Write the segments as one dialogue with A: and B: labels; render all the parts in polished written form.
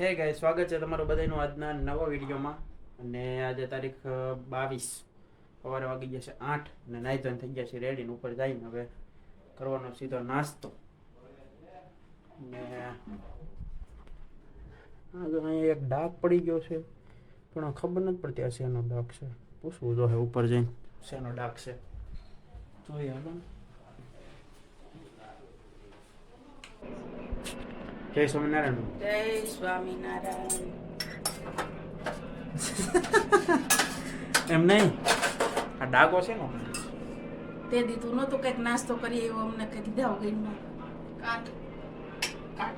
A: હે ગાય સ્વાગત છે તમારું બધાનું આજના નવા વિડીયોમાં. અને આજે તારીખ 22 સવારે વાગી ગયા છે 8 અને નાઈ ધોઈને થઈ ગયા છે રેડી ને ઉપર જઈને હવે કરવાનો સીધો નાસ્તો. ને અહીંયા એક ડાઘ પડી ગયો છે પણ ખબર નથી પડતી આ શેનો ડાઘ છે. પૂછવું જોઈએ ઉપર જઈને શેનો ડાઘ છે જોઈએ. હાલો જય સ્વામિનારાયણ.
B: જય સ્વામિનારાયણ.
A: એમ નહીં આ ડાઘો છે ને
B: તે દીધું નહોતું કંઈક નાસ્તો કરીએ એવો અમને કંઈક કીધા વગરનો કાટ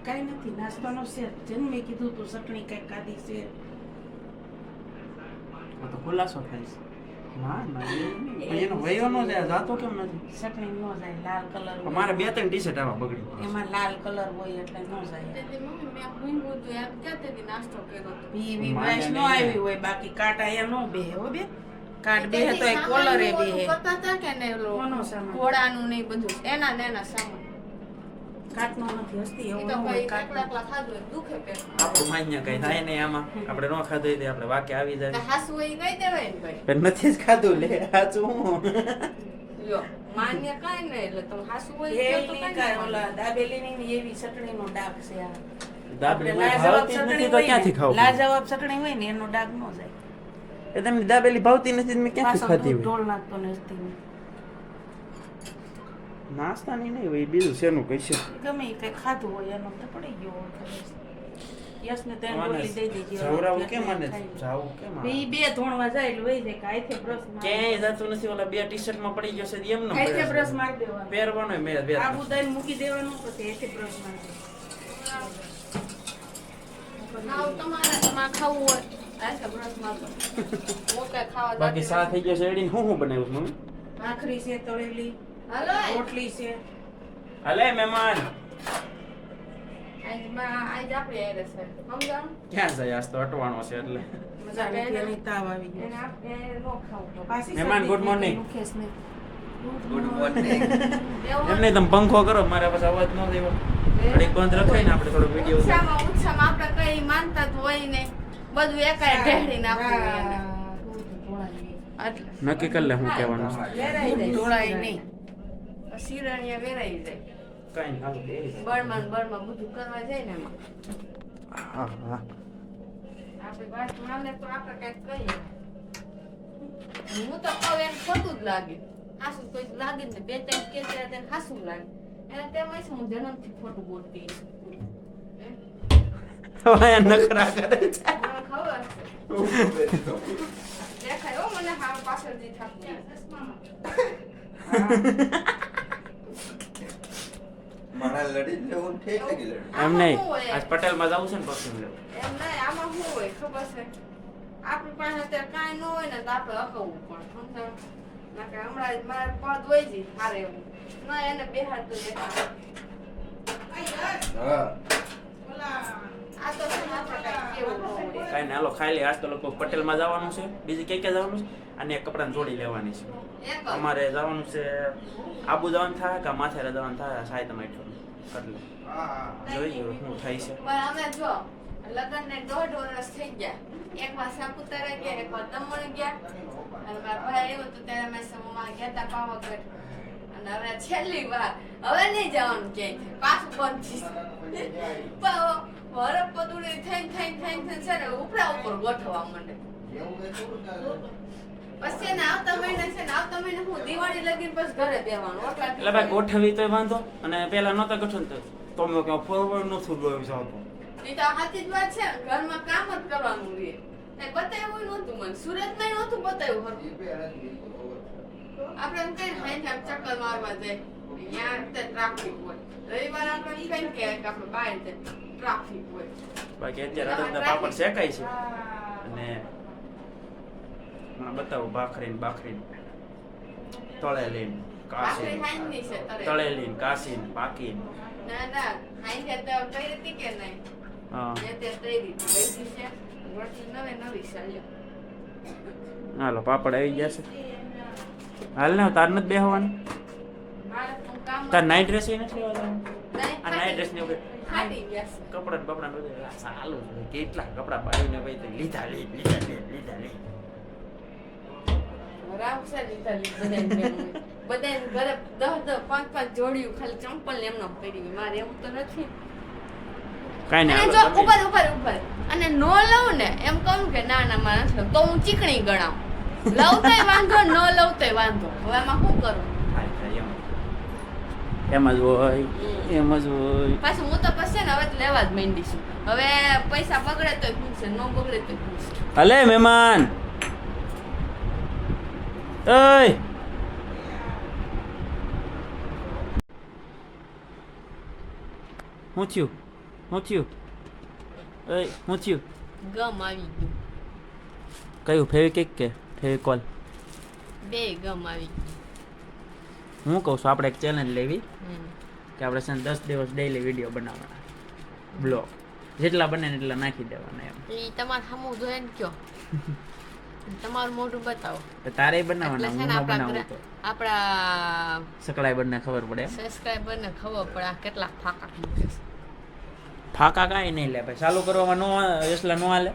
B: કાંઈ નથી નાસ્તાનો છે જેને મેં કીધું તું ચટણી કંઈક ખાધી છે.
A: તો ખુલાસો થાય છે. ના ના એનો વયો નો જાય જાતો કેમ નથી.
B: ચટણી ન જાય લાલ કલર
A: અમારે 2-3 ટી-શર્ટ આવા બગડી
B: એમાં લાલ કલર હોય એટલે ન જાય. વી નો આવી હોય બાકી કાટ આયા નો બેહે હો બે કાટ બેહે તો એ કોલરે બેહે
C: કરતા હતા કે ને
B: કોનો સામાન
C: ઘોડાનું નહીં બધું એના ને એના સામાન
B: કાટનો નથી હસ્તી
C: એ
B: એવું
C: તો
B: ન હોય
C: ભાઈ
B: કાટ
C: એકલા ખાધું હોય દુખે પેટ
A: આપણું માન્ય કઈ થાય નહીં આમાં. આપણે નો ખાધું હોય તો આપણે વાકે આવી જાય.
C: હાસુ હોય કઈ દેવાય ને ભાઈ
A: પણ નથી જ ખાધું લે સાચું હું
C: લ્યો માન્ય કાઈ નહીં એટલે તમે હાસુ હોય
B: એ
C: તો
B: ઈ
C: કાઈ
B: કાંઈ ઓલા દાબેલીની એવી ચટણીનો ડાઘ છે આ
A: દાબેલી
B: આપણે
A: ભાવતી જ નથી તો ક્યાંથી ખાવું?
B: લાજવાબ ચટણી હોય ને એનો ડાઘ ન જાય.
A: એ તમને દાબેલી ભાવતી નથી તો મેં ક્યાંથી
B: પાછો
A: ખાધી
B: દૂધ
A: હોય?
B: ઢોળ નાખતો નથી.
A: નાસ્તાની નહીં હોય બીજું શેનું કહીશું.
B: ગમે ઈ કંઈ ખાધું હોય એનો તો પડી ગયો હોય ખબર. યશને ત્રણ રોટલી દઈ દેજે.
A: જવરાવું કેમ મને જાવું કેમ આ?
B: ઈ બે ધોણવા જાય એટલે વહી જાય કે આઈથે બ્રશ માર
A: ક્યાંય જતું નથી. ઓલા 2 ટી-શર્ટ માં પડી ગયો છે એમ ન
B: આઈથે બ્રશ માર દેવાનો.
A: પહેરવાનો મેં બે
B: આ બુદાઈને મૂકી દેવાનું પછી આઈથે બ્રશ માર
C: ખાવ તમારે ખાવું હોય આ છે બ્રશ મારતો હું કઈ ખાવા
A: બાકી સા થઈ ગયો છે એડીને હું બનાવ્યું છે મમ્મી?
B: ભાખરી છે તળેલી
C: હાલો
B: રોટલી છે.
A: હાલે મહેમાન
C: આજ આપણે આરે છે સમજાણ
A: ક્યાં જાય? આજ તો અટવાનો છે એટલે
B: મજા નથી એની તાવ આવી ગયો.
C: એને આપણે નો ખાવું
B: પાછી
A: મહેમાન, good morning.
B: મુકેશ ને
A: ગુડ મોર્નિંગ.
C: એવું
A: એમને તમે પંખો કરો મારા પાસે અવાજ ન દેવો. ઘડીક બંધ રખાય ને આપણે થોડો વિડિયો
C: ઉત્સાહમાં આપણે કઈ માનતા જ હોય ને બધું એકાય ઢેળી નાખવું એને એટલે
A: નક્કી કરી લે હું કહેવાનું છે.
C: વેરાઈ જાય ઢોળાય નહીં શિરણિયા વેરાઈ જાય
A: કઈ ના
C: બળમાં બધું કરવા જાય ને એમાં
A: હા હા
C: આપણે વાત માને તો આપણે કઈક કહીએ હું તો કહું એમ ખોટું જ લાગે હાસું કોઈ લાગે ને 2-3 કે તેને હાસું લાગે એને તેમાં હું જન્મથી ખોટું બોલતી
A: હવે નખરા કરે છે.
C: મને ખબર છે દેખાય હો મને હાવ પાછળથી થાકી
D: મારા લડી લેવું ઠીક છે કે લડી
A: એમ નહીં આજ પટેલ માં જવું છે ને પરફ્યુમ લેવું.
C: એમ નહીં આમાં શું હોય ખબર છે આપણી પાસે અત્યારે કાંઈ ન હોય ને તો આપણે અકવવું પણ સમજાણું નાકે હમણાં જ મારે પદ હોય છે હારે એવું ના એને બેહાડતું દેખાય
D: હા
C: આ તો છે ને આપણે કાંઈ કેવું ન હોય
A: કાંઈ ના હાલો ખાઈ લે. આજ તો લોકો પટેલ માં જવાનું છે. બીજી ક્યાં જવાનું છે? અને એક કપડાની જોડી લેવાની છે.
C: એક જ.
A: અમારે જવાનું છે આબુ જવાનું થાય કે માથેરા જવાનું થાય સાય તમે એટલે જોઈએ શું થાય છે.
C: પણ અમે જો લગ્ન ને 1.5 વર્ષ થઈ ગયા એકવાર સાપુતારા ગયા એકવાર દમણ ગયા અને મારા ભાઈ આવ્યો તો ત્યારે અમે સમૂહમાં ગયા તા પાવાગઢ અને હવે છેલ્લી વાર હવે નહીં જવાનું ક્યાંય પાછું બંધ વરફ પદુડી થઈ છે ને ઉપરા ઉપર ગોઠવા માંડે પછી એને આવતા મહિને હું દિવાળી લગીને પછી ઘરે બેવાનું
A: એટલે ભાઈ ગોઠવી તોય વાંધો અને પેલા નહોતા ગોઠવન તો તમે કે ફોરવર્ડ નો થતું હોય જાતો.
C: એ તો સાચી જ વાત છે ઘરમાં કામ જ કરવાનું રહે ને બતાવ્યું નહોતું મને સુરતમાં નહોતું બતાવ્યું આપણે એમ કઈ હાઈ ચક્કર મારવા જાય ત્યાં ટ્રાફિક હોય રવિવાર આપણે એમ કઈ કે આપણે બહાર ટ્રાફિક હોય
A: બાકી અત્યારે અડદના પાપડ શેકાય છે અને બતાવું બાખરીને તળેલીને
C: બાકરી
A: કાશી
C: હાઈની છે તરે
A: તળેલીને કાશીને પાકીને
C: ના હાઈ છે તો કઈ હતી કે નહીં
A: હા
C: એ તે કઈ રીતે બેસી છે રોટલી નવી ચાલ્યો
A: હાલો પાપડ આવી ગયા છે. હાલ ને તાર નથી બેહવાનું.
C: મારે તો કામ
A: તાર નાઈટ ડ્રેસ નથી લેવા જવાનું?
C: નહીં
A: આ નાઈટ ડ્રેસ ને
C: ફાટી ગયા છે.
A: કપડા બપડા બધું સારું છે. કેટલા કપડા પાડીને ભાઈ તો લીધા લે.
C: રાવ છે લીધા બધાને ભેગું. બધાને ઘરે 10 5 જોડિયું ખાલી ચંપલ ને એમનો પહેરી હોય. મારે એવું તો નથી.
A: કાઈ
C: અને
A: નહીં
C: જો
A: આપણે
C: ઉપર અને નો લઉં ને એમ કહું કે ના ના મારે નથી લઉં. તો હું ચીકણી ગણાવ. લઉં તોય વાંધો ન લઉં તોય વાંધો. હવે આમાં શું કરું?
A: એમ જ હોય.
C: પાછું હું તો પછી ને હવે તો લેવા જ માંડી છું. હવે પૈસા બગડે તોય પૂછશે, ન બગડે તોય પૂછશે.
A: અલે મહેમાન એય હું થયું એય હું થયું
C: ગમ આવી ગયું.
A: કયું ફેવિકિક કે ફેવિકોલ?
C: બે ગમ આવી ગયું.
A: હું કહું છું આપણે એક ચેલેન્જ લેવી
C: હમ.
A: કે આપણે છે ને 10 દિવસ ડેઈલી વિડીયો બનાવવાના, બ્લોગ જેટલા બને ને એટલા નાખી દેવાના એમ.
C: ઈ તમારે સામું જોઈએ ને કયો તમારું મોઢું બતાવો.
A: તો તારે
C: એટલે
A: બનાવવાના,
C: છે
A: હું
C: ને
A: ન બનાવું તો
C: આપણા
A: સકલાઈબરને ખબર પડે એમ.
C: સબસ્ક્રાઇબર ને ખબર પડે આ કેટલા ફાકા મૂકે છે.
A: ફાકા કાંઈ નહીં લે ભાઈ, ચાલુ કરવામાં નો એટલા નો હાલે.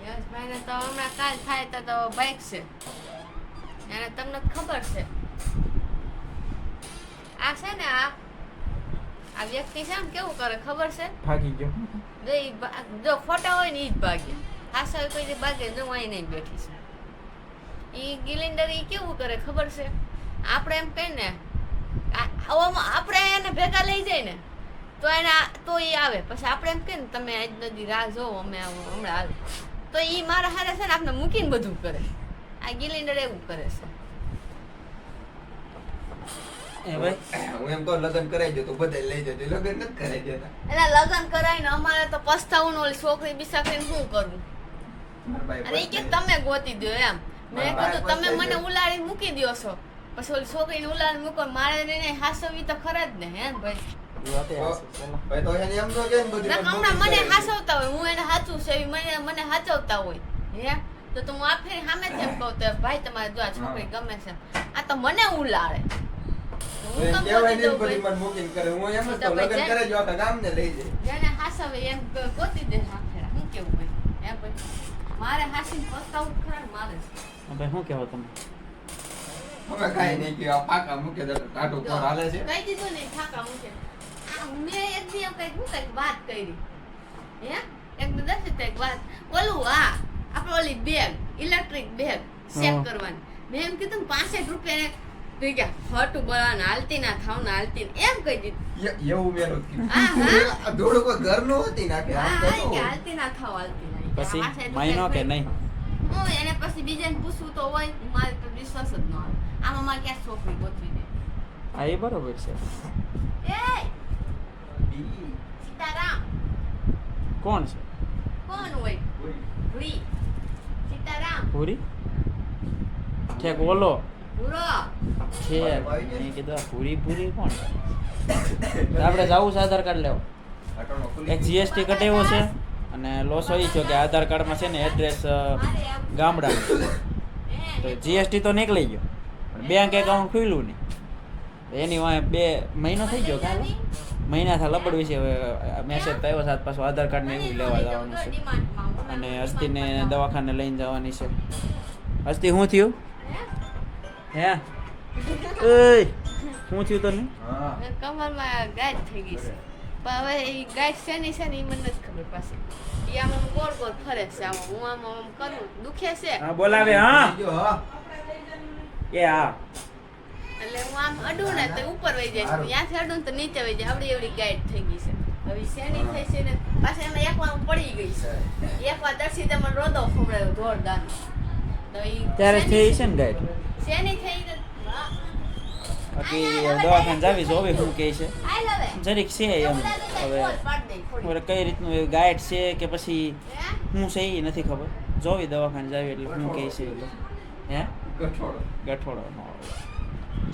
C: યશભાઈને તો હમણાં કાલ થાય તો બાઈક છે એને તમને ખબર છે. આ છે ને આ વ્યક્તિ છે ને કેવું કરે ખબર છે?
A: ભાગી ગયો.
C: જો ખોટા હોય ને ઈ જ ભાગે. હાસા કોઈ જે ભાગે જો અહીં નહીં બેઠી છે. ઈ ગિલિન્ડર ઈ કેવું કરે ખબર છે? આપણે એમ કહીએ ને આપણે એને ભેગા લઈ જાય ને તો તો ઈ આવે. પછી આપણે એમ કહીએ ને તમે આજ નદી રાહ જોવો અમે હમણાં આવે તો ઈ મારા હારે છે ને આપણે મૂકીને બધું કરે. આ ગિલિન્ડર એવું કરે છે.
A: એ ભાઈ
D: હું એમ કહું લગ્ન કરાઈ દો તો બધા લઈ જજો. લગ્ન નથી કરાઈ દેતા.
C: એટલે લગ્ન કરાવીને અમારે તો પસ્તાવું ઓલી છોકરી બિસાકરીને શું કરવું?
D: મારા ભાઈ
C: અને ઈ કે તમે ગોતી દો એમ. મેં કીધું તમે મને ઉલાડીને મૂકી દો છો પછી ઓલી છોકરીને ઉલાડીને મૂકો મારે એને હાસવવી તો ખરા જ ને હે ને ભાઈ.
D: ભાઈ તો એને એમ ન કે ને બધું
C: ના હમણાં મને હાસવતા હોય હું એને હાચું છે મને હાચવતા હોય હે તો હું આ ફેરી સામે જ એમ કહું તો ભાઈ તમારે જો આ છોકરી ગમે છે આ તો મને ઉલાડે. હું
D: એને
C: કેમ
D: કહેવાય
C: ગોતી
D: નહીં
C: દઉં
D: બધી
C: ભાઈ?
D: મને મૂકીને કરે. હું એમ જ
C: તો
D: કહું
C: ભાઈ
D: લગ્ન કરાઈ દો આખા ગામને લઈ જાય.
C: જેને હાસવે એમ ગોતી દે હાથેડા. હું કેવું ભાઈ હે ભાઈ મારે હાસીને પસ્તાવું ખરા ને મારે છે.
A: ભાઈ શું કહેવો તમે?
D: હવે કાંઈ નહીં કે આ પાકા મૂકે દે તો ટાટું કોણ હાલે છે.
C: કહી દીધું ને ઠાકા મૂકે. મેં એક દી એમ કંઈક વાત કરી હે એક દસ એક વાત ઓલું આપણે ઓલી બેગ ઇલેક્ટ્રિક બેગ ચેક
A: હા.
C: કરવાની મેં એમ કીધું ને 65 રૂપિયા થઈ ગયા ફટું બોલાવાના હાલતી ના થાવ ને હાલતી એમ કહી દીધું.
D: એવું મેરું કીધું.
C: હા, હા.
D: આ ધોળું કોઈ ઘરનું હતી નાખે. આમ
C: હા
D: તો
C: હા કે
D: શું?
C: હાલતી ના થાવ હાલતી ના
A: પછી
C: 65
A: મહિનો કે
C: રૂપિયા
A: નહીં?
C: હું એને પછી બીજાને પૂછવું તો હોય મારે તો વિશ્વાસ જ ન આવે આમાં મારે ક્યાં છોકરી ગોતવી દે.
A: હા એ બરોબર છે.
C: એ સીતારામ
A: કોણ છે?
C: કોણ હોય? ભૂરી સીતારામ
A: પૂરી ઠેક ઓલો
C: ભૂરો
A: છે. મેં કીધું આ પૂરી કોણ? તો આપણે જવું છે આધાર કાર્ડ લેવા.
D: આટોનો ખુલી
A: એક જીએસટી કટાવ્યો છે અને લોસો એ છે કે આધાર કાર્ડમાં છે ને એડ્રેસ ગામડાનું તો જીએસટી તો નીકળી ગયો પણ બેંક એકાઉન્ટ ખુલ્યું નહીં. એની વાંહે 2 મહિનો થઈ ગયો કાલે મહિનાથી લબડવી છે. હવે મેસેજ તો આવ્યો સાત પાછો આધાર કાર્ડ ને એવું લેવા જવાનું છે અને હસ્તીને દવાખાને લઈને જવાની છે. હસ્તી શું થયું હે? એય શું થયું તને?
D: હા
C: કમરમાં ગાંઠ થઈ ગઈ છે પણ હવે એ ગાંઠ શેની છે ને એ મને નથી ખબર પાછી એ આમ ગોળ ગોળ ફરે છે આમ હું આમ કરું દુખે છે
A: હા બોલાવે. હા
D: જો હા
A: એ હા
C: એટલે હું આમ અડું ને તો ઉપર વહી જાય છે ત્યાંથી અડું ને તો નીચે વહી જાય આવડી એવડી ગાંઠ થઈ ગઈ છે. હવે શેની થઈ છે ને પાછી એમાં એક વાર હું પડી ગઈ છે એક વાર દર્શી તમે રોદો ફોડાયો જોરદાર તો ઈ
A: ત્યારે
C: શેની
A: થઈ છે ને ગાઈડ
C: શેની થઈ ને
A: બાકી દવાખાને જાવી જોવે શું કહે છે
C: આઈ લવે
A: જરીક છે એમ. હવે કઈ રીતનું એ ગાઈડ છે કે પછી શું છે એ નથી ખબર. જોવી દવાખાને જાવી એટલે શું કહે છે એટલે હે
D: ગઠોડો
A: ગઠોડો ન આવે.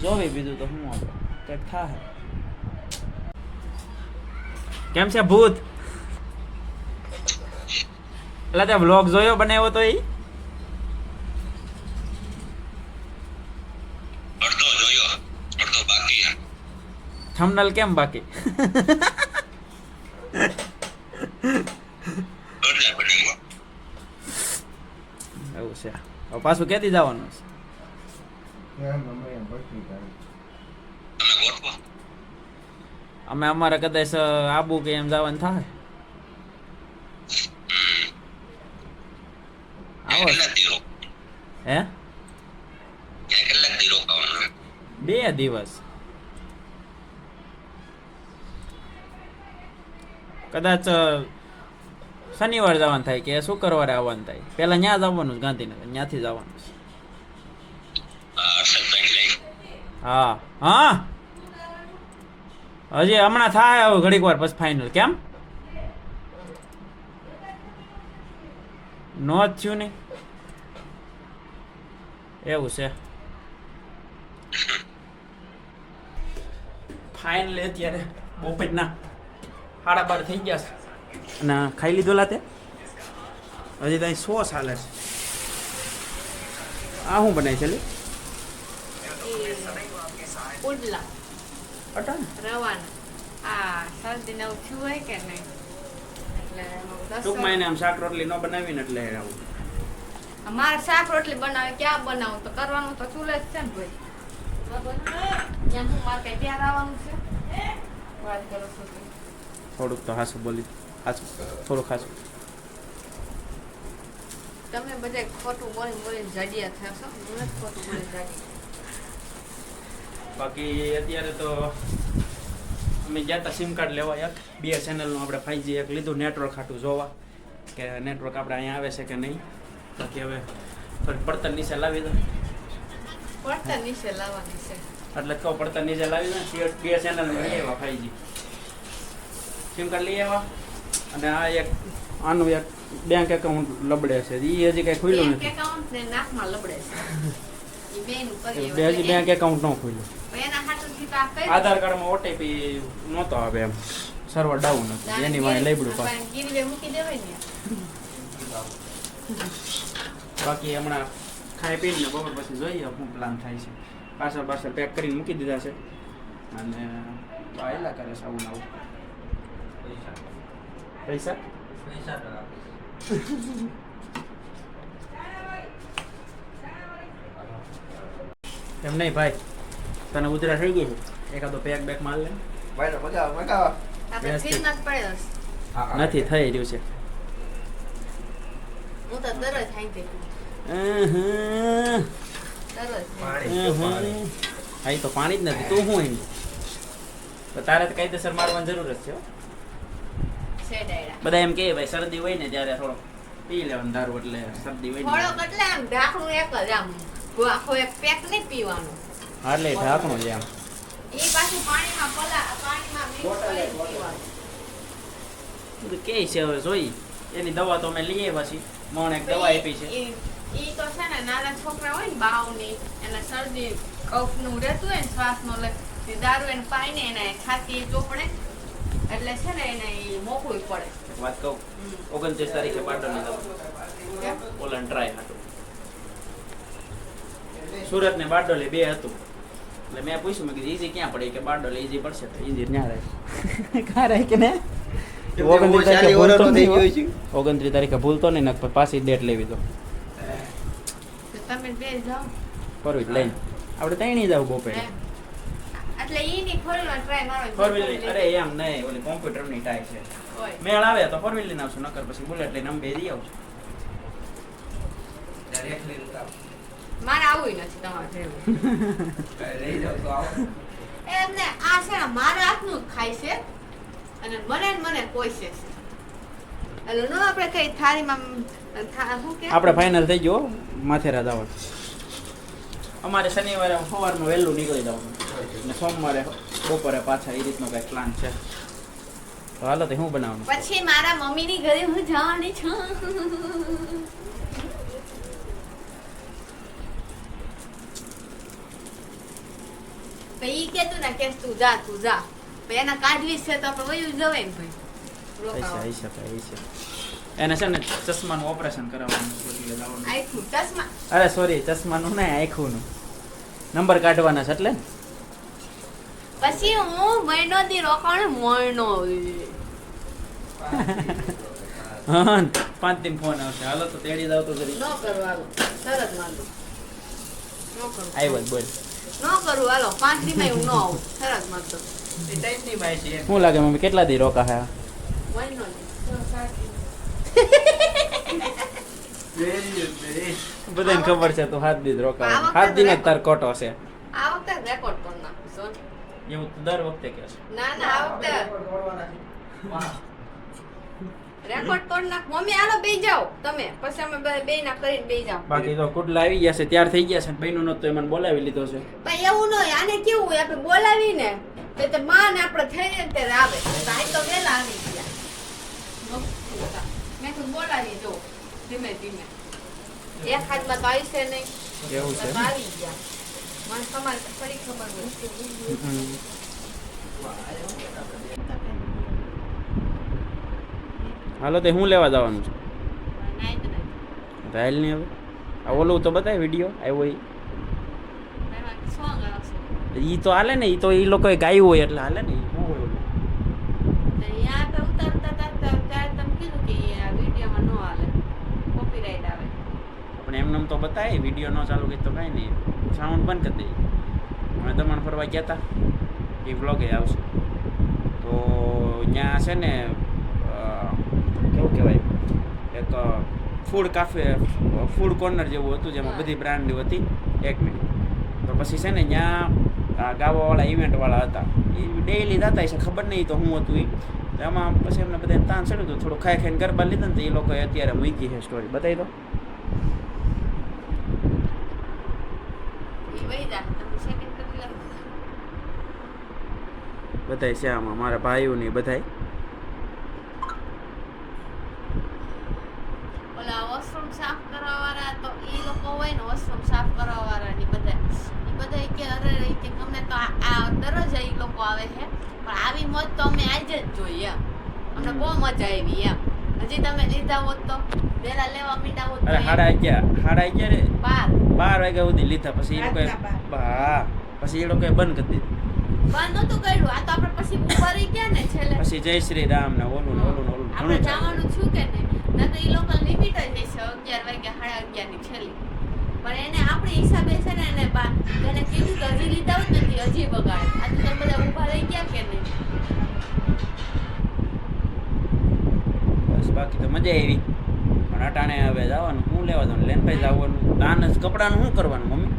A: જોવી બીજું તો શું આપણે કંઈક થાય. કેમ છે ભૂત? એટલે તે વ્લોગ જોયો બનાવ્યો તો એ
E: અડધો જોયો અડધો બાકી
A: થંબનેલ કેમ બાકી? એવું છે હવે પાછું ક્યાંથી જવાનું છે અમે અમારે કદાચ આબુ કે એમ જવાનું થાય આવો હે 2 દિવસ કદાચ શનિવાર જવાનું થાય કે શુક્રવારે આવવાનું થાય પેલા ત્યાં જવાનું છે ગાંધીનગર ત્યાંથી જવાનું છે હા હા હજી હમણાં થાય હવે ઘડીક વાર પછી ફાઇનલ કેમ નો જ થયું ને એવું છે ફાઇનલી અત્યારે બપોરના 12:30 થઈ ગયા છે અને ખાઈ લીધો લાતે હજી ત્યાં સોસ હાલે છે આ શું બનાવી છે લે
C: પુડલા
A: અટા
C: રવાના આ શરદી નવું થયું હોય કે નહીં એટલે
A: ટૂંકમાં એને આમ શાક રોટલી ન બનાવીને એટલે આવું
C: મારે શાક રોટલી બનાવે ક્યાં બનાવું તો કરવાનું તો ચૂલે જ છે ને ભાઈ ત્યાં હું મારે કઈ ત્યાં આવવાનું છે વાત કરો છો તો.
A: થોડુંક તો હાસું બોલી હાસું થોડુંક હાસું
C: તમે બધા ખોટું બોલીને જાડિયા થશો હું જ ખોટું બોલીને જાડી
A: બાકી અત્યારે તો અમે ગયા હતા સિમ કાર્ડ લેવા એક 2 ચેનલનું આપણે 5G એક લીધું નેટવર્ક ખાટું જોવા કે નેટવર્ક આપણે અહીંયા આવે છે કે નહીં બાકી હવે થોડીક પડતર નીચે લાવી દો
C: પડતર નીચે લાવવાની છે
A: એટલે કહો પડતર નીચે લાવી દો 2 ચેનલ લઈ આવ્યા 5G સિમ કાર્ડ લઈ આવ્યા અને આ એક આનું એક બેંક એકાઉન્ટ લબડે છે એ હજી કઈ ખુલ્લું
C: બેંક
A: નથી
C: એકાઉન્ટ ને નાકમાં લબડે છે ઈ બેનું કરીએ
A: હજી બેંક એકાઉન્ટ ન ખુલ્લું
C: એના હાથથી તો આ કઈ
A: આધાર કાર્ડમાં ઓટીપી નહોતો આવે એમ સર્વર ડાઉન હતું એની વાંહે લેબડું પાછું
C: ગીરવે મૂકી દેવાય ને
A: બાકી હમણાં ખાઈ પીને બપોર પછી જોઈએ શું પ્લાન થાય છે પાર્સલ પેક કરીને મૂકી દીધા છે અને આયલા કરે છે આવું આવું પૈસા એમ નહીં ભાઈ તને ઉધરા થઈ ગઈ છે એકાદો પેક બેક માલ લે
D: ભાઈ મજા આવે મજા આવે
C: આપણે ફ્રીજમાં જ પડ્યો છે.
A: નથી થઈ રહ્યું છે
C: હું તો દરરોજ ખાઈ જઈ દરરોજ
A: હા તો પાણી જ નથી તું શું એમ તો તારે તો કાયદેસર મારવાની જરૂર જ છે હો.
C: છે ડાયરા
A: બધા એમ કે ભાઈ શરદી હોય ને ત્યારે થોડો પી લેવાનું દારૂ એટલે શરદી હોય ને
C: થોડોક એટલે આમ ઢાંકણું એક જ આમ આખો એક પેક નહીં પીવાનું
A: હા, એટલે ઢાંકણું છે આમ
C: એ પાછું પાણીમાં મિક્સ કરીને પીવાનું
A: બધું કે છે હવે જોઈ એની દવા તો અમે લઈએ પછી મોણ એક દવા આપી છે
C: ઈ તો છે ને નાના છોકરા હોય ને બાવની એને શરદી કફનું રહેતું હોય ને શ્વાસનો લે તે દારૂ એને પાઈને એને છાતી ચોપડે એટલે છે ને એને ઈ મોકલું પડે
A: એક વાત કહું 29 તારીખે પાટણની દવા
C: કેમ?
A: પોલન ટ્રાય હતું સુરત ને બારડોલી 2 હતું એટલે મેં પૂછ્યું મેં કીધું ઈઝી ક્યાં પડે કે બારડોલી ઈઝી પડશે તો ઈઝી ન્યા રહે ક્યાં રહે કે ને 29 તારીખે ભૂલતો નહીં 29 તારીખે ભૂલતો નહીં ને પાછી ડેટ લેવી દો
C: તો તમે બે જાઓ
A: ફોર વ્હીલ લઈને આપણે ત્રણેય જાવ બપોરે
C: એમ. એટલે ઈની ફોરવીલર ટ્રાય મારો
A: ફોર વ્હીલ અરે એમ નહીં ઓલી કોમ્પ્યુટરની ટાઈ છે
C: હોય
A: મેળ આવે તો ફોર વ્હીલ લઈને આવશું નકર પછી બુલેટ લઈને અમે બે જઈ આવશું
C: મારે આવું નથી તમારે જેવું
D: લઈ જાવ તો આવો
C: એમને આ છે ને મારા હાથનું જ ખાય છે અને મને ને મને પોષે છે એટલે નો આપણે કઈ થાળીમાં શું કે
A: આપણે ફાઇનલ થઈ ગયો માથેરા જવાનું અમારે શનિવારે સવારમાં વહેલું નીકળી જવાનું અને સોમવારે બપોરે પાછા એ રીતનો કંઈક પ્લાન છે તો હાલો તો શું બનાવવાનું
C: પછી મારા મમ્મીની ઘરે હું જવાની છું તો ઈ કેતું ને કે તું જા પછી એના કાઢવી છે તો આપણે વયું જવાય ને ભાઈ
A: પૈસા હશે એને છે ને ચશ્માનું ઓપરેશન કરાવવાનું છે એટલે જવાનું
C: આખું ચશ્મા
A: અરે સોરી ચશ્માનું નહીં આંખોનું નંબર કાઢવાના છે એટલે ને
C: પછી હું મહિનો દી રોકાણ મહિનો
A: હા 5 દિન ફોન આવશે હાલો તો તેડી જાવ તો જરી
C: ન કરવાનું તરત માંડું ન કરું
A: આવ્યો જ બોલ
C: ન કરું હાલો 5 દી માં હું ન આવું તરત માંડું
A: એ ટાઈમ ની ભાઈ છે શું લાગે મમ્મી કેટલા દી રોકા હે
C: મહિનો
A: બધાને ખબર છે તો 7 દી જ રોકા
C: આ વખતે
A: 7 દિન જ
C: રેકોર્ડ.
A: તાર કોટો છે
C: આ વખતે રેકોર્ડ કરી નાખું સોન
A: એવું તો દર વખતે કહે છે
C: ના ના આ વખતે રેકોર્ડ કરી નાખ મમ્મી હાલો બેહી જાઓ તમે પછી અમે બે ના કરીને બેહી જાઓ
A: બાકી તો કુટલા આવી ગયા છે ત્યાર થઈ ગયા છે બહેનું નતો એમને બોલાવી લીધો છે
C: પણ એવું ન હોય આને કેવું હોય આપણે બોલાવીને તો માં ને આપણે થઈ જાય ને ત્યારે આવે ભાઈ તો વેલા આવી ગયા મેં તો બોલાવી જો ધીમે ધીમે એક હાથમાં તો આવી છે નહીં
A: એવું છે
C: તો આવી ગયા મને તમારે ફરી ખબર હોય
A: હાલો તે હું લેવા જવાનું છે
C: નાઈ તો નહીં
A: રાયલ ની હવે આ ઓલું તો બતાય વિડીયો આવ્યો
C: એમાં સોંગ આવશે
A: ઈ તો હાલે ને ઈ તો ઈ લોકોએ ગાયું હોય એટલે હાલે ને ઈ શું હોય ઓલું
C: તો યા તો ઉતારતા ત્યારે તમે કીધું કે આ વિડીયોમાં ન હાલે કોપીરાઈટ આવે
A: પણ એમને તો બતાય વિડીયો ન ચાલુ કરી તો કાંઈ નહીં સાઉન્ડ બંધ કરી દઈએ અમે દમણ ફરવા ગયા હતા એ વ્લોગે આવશે તો ત્યાં છે ને કેવું કહેવાય એક ફૂડ કાફે ફૂડ કોર્નર જેવું હતું જેમાં બધી બ્રાન્ડ હતી 1 મિનિટ તો પછી છે ને ત્યાં ગાવાવાળા ઇવેન્ટવાળા હતા એ ડેઈલી જતા છે ખબર નહીં તો શું હતું એ તો એમાં પછી એમને બધાને તાન ચડ્યું હતું થોડું ખાઈ ખાઈને ગરબા લીધા ને તો એ લોકોએ અત્યારે મૂકી છે સ્ટોરી બતાવી દો
C: એ વહી જા તમે સેકન્ડ કરી લો
A: બધાય છે આમાં મારા ભાઈઓની બધાય
C: ઓલા વોશરૂમ સાફ કરવા વાળા તો એ લોકો હોય ને વોશરૂમ સાફ કરવા વાળા ની બધા એ બધા કે અરે રે કે અમને તો આ દરરોજ એ લોકો આવે છે પણ આવી મોજ તો અમે આજે જ જોઈએ એમ અમને બહુ મજા આવી એમ હજી તમે લીધા હોત તો વેલા લેવા મીડા હોત
A: અરે
C: તો
A: 11:30 રે
C: 12
A: વાગ્યા સુધી લીધા પછી એ લોકોએ
B: રાતના
A: હા પછી એ લોકોએ બંધ કરી દીધું
C: બંધ નતું કર્યું આ તો આપણે પછી ઉપર રહી ગયા ને છેલ્લે
A: પછી જય શ્રી રામ ને ઓલું ને ઓલું ને ઓલું
C: આપણે
A: ઘણું ચાલે.
C: જવાનું છું કે નહીં ના તો એ લોકો લિમિટ જ નહીં છે 11 વાગ્યા 11:30 ની છેલ્લી પણ એને આપણી હિસાબે છે ને એને એને કીધું કે હજી લીધા હોત નથી હજી બગાડે આ તો તમે બધા ઊભા રહી ગયા કે નહીં
A: બસ બાકી તો મજા આવી પણ અટાણે હવે જવાનું શું લેવા જવાનું લેનભાઈ જવાનું દાન જ કપડાનું શું કરવાનું મમ્મી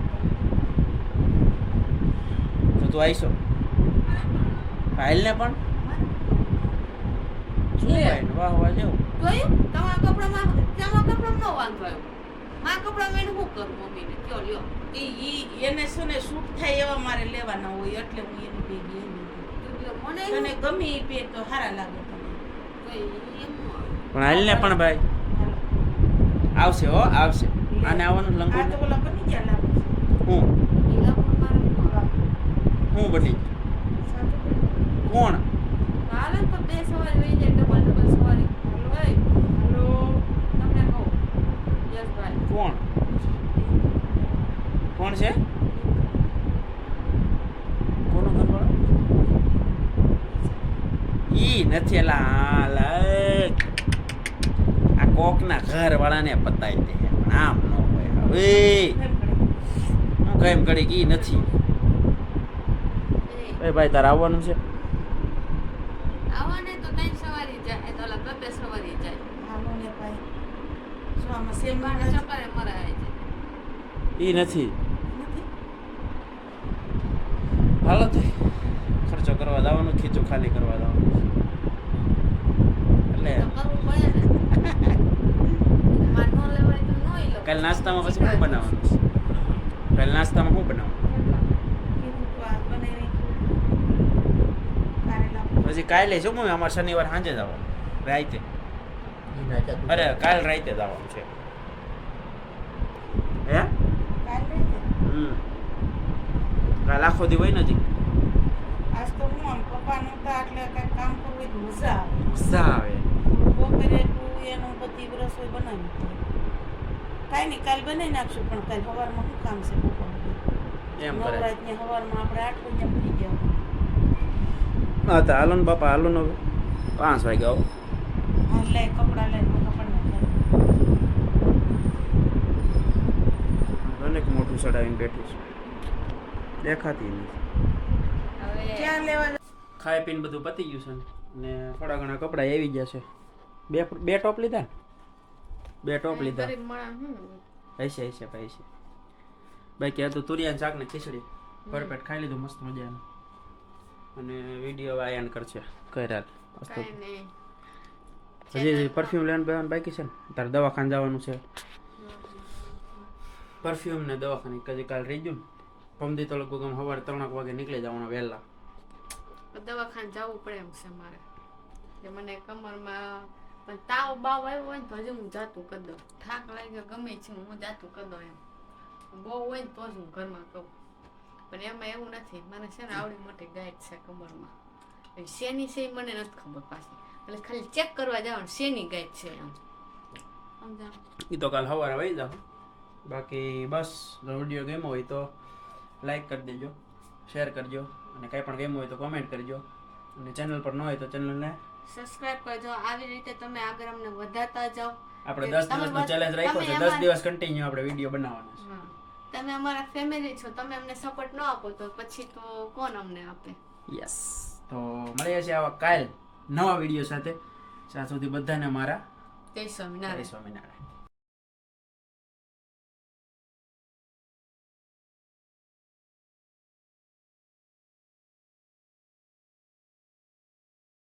A: તો તું આવીશો હાલને પણ શું ભાઈ વાહ વાહ જેવું
C: જોયું તમારા કપડામાં ન વાંધો આવ્યો મારા કપડામાં એને શું કરું મમ્મીને કયો લ્યો
B: એને શું ને શૂટ થાય એવા મારે લેવાના હોય એટલે હું એની ભેગી
C: મને
B: તને ગમે એ પહેર તો સારા લાગે તને
A: પણ હાલને પણ ભાઈ આવશે હો આવશે આને આવવાનું
B: આ
A: લંગો
B: તો ઓલા બની ગયા લાગે
A: હું હું બની કોણ
C: હાલે તો બે સવારી વહી જાય ડબલ સવારી ઓય
B: હેલો
C: તમને કહું યસભાઈ
A: કોણ કોણ છે કોનો ઘરવાળો ઈ નથી એલા આ કોકના ઘર વાળાને પતાવી દે પણ આમ ન હોય હવે હું કેમ કરી કે ઈ નથી એ ભાઈ તારે આવવાનું છે
C: આવવાને તો ત્રણ સવારી જાય તો ઓલા બે સવારી જાય
B: હાલો ને ભાઈ શું આમાં સેમ
C: બાને ચક્કરે મરાય છે
A: ઈ નથી હાલો તો ખર્ચો કરવા જવાનું ખીચું ખાલી કરવા જવાનું એટલે
C: તો કરવું પડે ને માર નો લેવાય તો નોય લો
A: કાલ નાસ્તામાં પછી શું બનાવવાનું છે કાલ નાસ્તામાં શું બનાવવાનું પછી કાલે શું મમ્મી અમારે શનિવાર સાંજે જવાનું રાતે અરે કાલ રાતે જવાનું છે હે કાલ આખો દી હોય નથી
B: આજ તો હું આમ પપ્પા નહોતા એટલે કઈ કામ કરવું હોય તો મજા આવે
A: મજા આવે
B: બપોરે તું એનું બધી રસોઈ બનાવી કાંઈ નહીં કાલ બનાવી નાખશું પણ કાલ સવારમાં શું કામ છે બપોરે
A: એમ કરે
B: નવરાત્રિની સવારમાં આપણે 8 વાગ્યા ઉઠી ગયા
A: હા તો હાલો ને બાપા હાલો ને હવે 5 વાગે આવો
B: હા લે કપડા લે કપડા
A: અનેક મોટું ચડાવીને બેઠી છું દેખાતી નથી
C: હવે
B: ક્યાં લેવા
A: ખાઈ પીને બધું પતી ગયું છે ને થોડા ઘણા કપડાં આવી ગયા છે બે ટોપ લીધા ને 2 ટોપ લીધા
C: ગરીબ માણસ હું
A: હશે ભાઈ છે બાકી આ તો તુરિયા શાક ને ખીચડી પરપેટ ખાઈ લીધું મસ્ત મજાનું અને વિડીયો આયન કરશે કર્યા
C: કાંઈ નહીં
A: હજી પરફ્યુમ લેવાનું બેવાનું બાકી છે ને તારે દવાખાને જવાનું છે પરફ્યુમ ને દવાખાને કદી કાલ રહી ગયું ને પમદી તો લગભગ આમ સવારે 3 વાગે નીકળી જવાના વહેલા
C: દવાખાને જવું પડે એમ છે મારે કે મને કમરમાં પણ તાવ બાવ આવ્યો હોય ને તો હજી હું જાતું કરી દઉં થાક લાગ્યો ગમે છે હું જાતું કરી દઉં એમ બહુ હોય ને તો જ હું ઘરમાં કહું પણ એમાં એવું નથી મને છે ને આવડી મોટી ગાંઠ છે કમરમાં એ શેની છે એ મને નથી ખબર પાછી એટલે ખાલી ચેક કરવા જાવ શેની ગાંઠ છે એમ સમજાવ
A: એ તો કાલ સવારે વહી જાવ બાકી બસ જો વિડીયો ગમ્યો હોય તો લાઈક કરી દેજો શેર કરજો અને કંઈ પણ ગમ્યું હોય તો કોમેન્ટ કરજો અને ચેનલ પર ન હોય તો ચેનલને
C: સબસ્ક્રાઇબ કરજો આવી રીતે તમે આગળ અમને વધારતા જાઓ
A: આપણે 10 દિવસનો ચેલેન્જ રાખ્યો છે 10 દિવસ કન્ટિન્યુ આપણે વિડીયો બનાવવાના છે
C: હા. તમે અમારા ફેમિલી છો તમે અમને સપોર્ટ ન આપો તો પછી તો કોણ અમને આપે
A: યસ તો મળીએ છીએ આવા કાલ નવા વિડીયો સાથે ત્યાં સુધી બધાને મારા
C: જય સ્વામિનારાયણ
A: જય સ્વામિનારાયણ